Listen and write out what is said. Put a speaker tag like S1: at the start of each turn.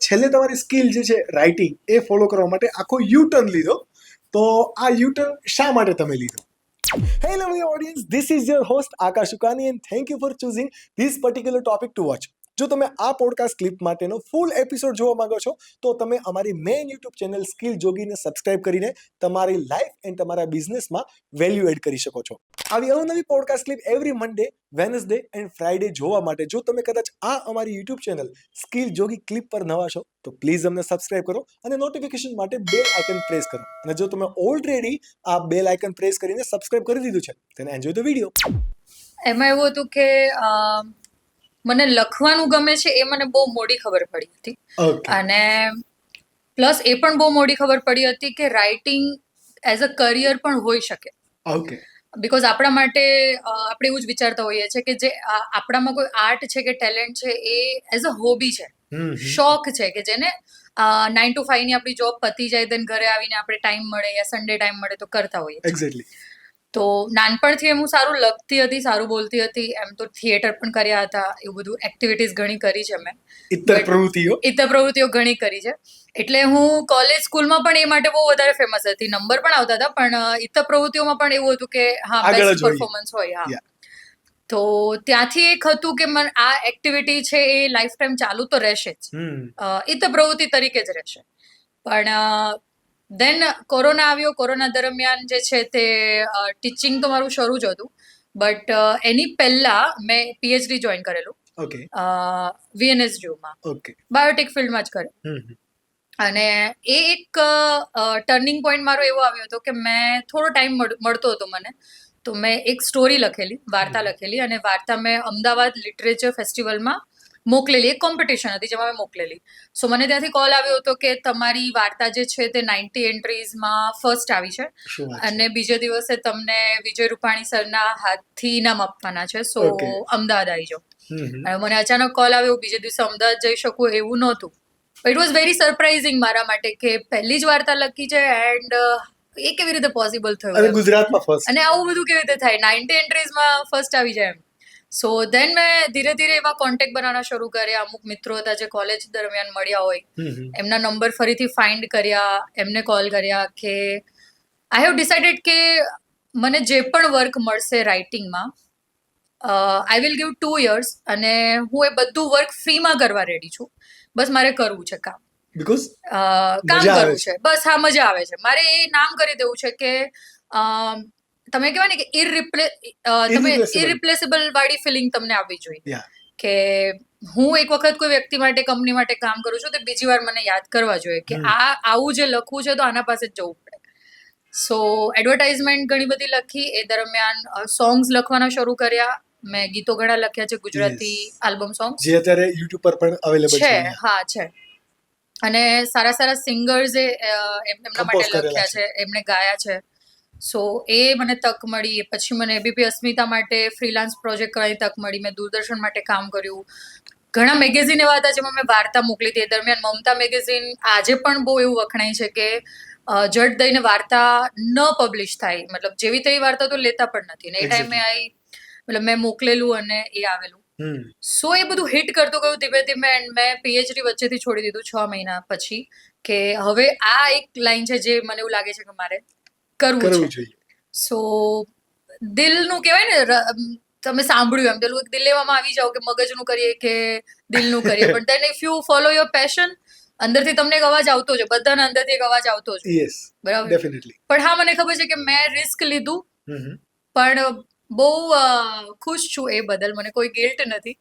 S1: છેલ્લે તમારી સ્કિલ જે છે રાઇટિંગ એ ફોલો કરવા માટે આખો યુ ટર્ન લીધો. તો આ યુ ટર્ન શા માટે તમે લીધો? Hello, my audience. This is your host Akash Ukani, and thank you for choosing this particular topic to watch. જો તમે આ પોડકાસ્ટ ક્લિપ માટેનો ફૂલ એપિસોડ જોવા માંગો છો તો તમે અમારી મેઇન યુટ્યુબ ચેનલ સ્કિલ જોગીને સબસ્ક્રાઇબ કરીને તમારી લાઈફ એન્ડ તમારા બિઝનેસમાં વેલ્યુ એડ કરી શકો છો. આવી અવનવી podcast clip every Monday, Wednesday and Friday જોવા માટે જો તમે કદાચ આ અમારી યુટ્યુબ ચેનલ સ્કિલ જોગી ક્લિપ પર નવા છો તો પ્લીઝ અમને સબસ્ક્રાઇબ કરો અને નોટિફિકેશન માટે બેલ આઇકન પ્રેસ કરો. અને જો તમે ઓલરેડી આ બેલ આઇકન પ્રેસ કરીને સબસ્ક્રાઇબ કરી દીધું છે then એન્જોય ધ વિડીયો.
S2: એમાં એવું હતું કે મને લખવાનું ગમે છે એ મને બહુ મોડી ખબર પડી હતી.
S1: Okay.
S2: અને પ્લસ એ પણ બહુ મોડી ખબર પડી હતી કે રાઇટિંગ એઝ અ કરિયર પણ હોઈ શકે.
S1: ઓકે.
S2: બીકોઝ આપણા માટે આપણે એવું જ વિચારતા હોઈએ છીએ કે જે આપણામાં કોઈ આર્ટ છે કે ટેલેન્ટ છે એ એઝ અ હોબી છે, શોખ છે કે જેને 9 to 5 ની આપણી જોબ પતી જાય દેન ઘરે આવીને આપણે ટાઈમ મળે યા સન્ડે ટાઈમ મળે તો કરતા હોઈએ છીએ.
S1: એક્ઝેક્ટલી.
S2: તો નાનપણથી હું સારું લખતી હતી, સારું બોલતી હતી, એમ તો થિયેટર પણ કર્યા હતા, એવું બધું એક્ટિવિટીઝ ઘણી કરી છે મેં.
S1: ઇતર પ્રવૃત્તિઓ.
S2: ઇતર પ્રવૃત્તિઓ ઘણી કરી છે. એટલે હું કોલેજ સ્કૂલમાં પણ એ માટે બહુ વધારે ફેમસ હતી. નંબર પણ આવતા હતા, પણ ઇતર પ્રવૃત્તિઓમાં પણ એવું હતું કે હા બેસ્ટ પરફોર્મન્સ હોય. હા, તો ત્યાંથી એક હતું કે મને આ એક્ટિવિટી છે એ લાઈફ ટાઈમ ચાલુ તો રહેશે જ, ઇતર પ્રવૃત્તિ તરીકે જ રહેશે. પણ દેન કોરોના આવ્યો. કોરોના દરમિયાન જે છે તે ટીચિંગ તો મારું શરૂ જ હતું, બટ એની પહેલા મેં પીએચડી જોઈન કરેલું.
S1: ઓકે.
S2: VNSUમાં.
S1: ઓકે.
S2: બાયોટેક ફિલ્ડમાં જ કરેલું. અને એ એક ટર્નિંગ પોઈન્ટ મારો એવો આવ્યો હતો કે મેં થોડો ટાઈમ મળતો હતો મને, તો મેં એક સ્ટોરી લખેલી, વાર્તા લખેલી, અને વાર્તા મેં અમદાવાદ લિટરેચર ફેસ્ટિવલમાં મોકલેલી. એક કોમ્પિટિશન હતી જેમાં મેં મોકલેલી. સો મને ત્યાંથી કોલ આવ્યો હતો કે તમારી વાર્તા જે છે તે 90 એન્ટ્રીઝમાં ફર્સ્ટ આવી છે અને બીજે દિવસે તમને વિજય રૂપાણી સરના હાથથી ઇનામ આપવાના છે, સો અમદાવાદ આવી જાઓ. મને અચાનક કોલ આવ્યો, બીજે દિવસે અમદાવાદ જઈ શકું એવું નહોતું. ઇટ વોઝ વેરી સરપ્રાઇઝિંગ મારા માટે કે પહેલી જ વાર્તા લખી છે એન્ડ એ કેવી રીતે પોસિબલ થયું,
S1: અને ગુજરાતમાં ફર્સ્ટ,
S2: અને આવું બધું કેવી રીતે થાય, 90 એન્ટ્રીઝમાં ફર્સ્ટ આવી જાય એમ. સો દેન મેં ધીરે ધીરે એવા કોન્ટેક્ટ બનાવવાના શરૂ કર્યા. અમુક મિત્રો હતા જે કોલેજ દરમિયાન મળ્યા હોય, એમના નંબર ફરીથી ફાઇન્ડ કર્યા, એમને કોલ કર્યા કે આઈ હેવ ડિસાઇડેડ કે મને જે પણ વર્ક મળશે રાઇટિંગમાં, આઈ વિલ ગીવ 2 years અને હું એ બધું વર્ક ફ્રીમાં કરવા રેડી છું. બસ મારે કરવું છે કામ,
S1: બીકોઝ
S2: કામ કરવું છે, બસ. હા, મજા આવે છે. મારે એ નામ કરી દેવું છે કે તમે કહેવાય ને કે ઇરિપ્લેસેબલ વાળી ફિલિંગ તમને આવવી જોઈએ કે હું એક વખત કોઈ વ્યક્તિ માટે, કંપની માટે કામ કરું છું તો બીજી વાર મને યાદ કરવા જોઈએ કે આવું જે લખવું છે તો આના પાસે જ જવું પડે. સો એડવર્ટાઇઝમેન્ટ ઘણી બધી લખી. એ દરમિયાન સોંગ્સ લખવાના શરૂ કર્યા. મેં ગીતો ઘણા લખ્યા છે, ગુજરાતી આલ્બમ સોંગ્સ
S1: જે અત્યારે યુટ્યુબ પર પણ અવેલેબલ છે.
S2: હા, છે. અને સારા સારા સિંગર્સે એમના માટે લખ્યા છે, એમણે ગાયા છે. સો એ મને તક મળી. પછી મને એબીપી અસ્મિતા માટે ફ્રીલાન્સ પ્રોજેક્ટ કરવાની તક મળી. મેં દૂરદર્શન માટે કામ કર્યું. ઘણા મેગેઝિન એવા હતા જેમાં મેં વાર્તા મોકલી હતી. એ દરમિયાન મમતા મેગેઝિન આજે પણ બહુ એવું વખણાય છે કે જડ દઈને વાર્તા ન પબ્લિશ થાય, મતલબ જેવી તેવી વાર્તા તો લેતા પણ નથી. ને એ ટાઈમે મતલબ મેં મોકલેલું અને એ આવેલું. સો એ બધું હિટ કરતું ગયું ધીમે ધીમે. એન્ડ મેં પીએચડી વચ્ચેથી છોડી દીધું 6 મહિના પછી કે હવે આ એક લાઈન છે જે મને એવું લાગે છે કે મારે કરવું છે. સો દિલનું કહેવાય ને, તમે સાંભળ્યું એમ, પેલું દિલેવામાં આવી જાવ કે મગજનું કરીએ કે દિલનું કરીએ, પણ then if you follow your passion, અંદરથી તમને એક અવાજ આવતો છે, બધાના અંદરથી એક અવાજ આવતો છે. બરાબર, ડેફિનેટલી. પણ હા, મને ખબર છે કે મેં રિસ્ક લીધું, પણ બહુ ખુશ છું એ બદલ. મને કોઈ ગિલ્ટ નથી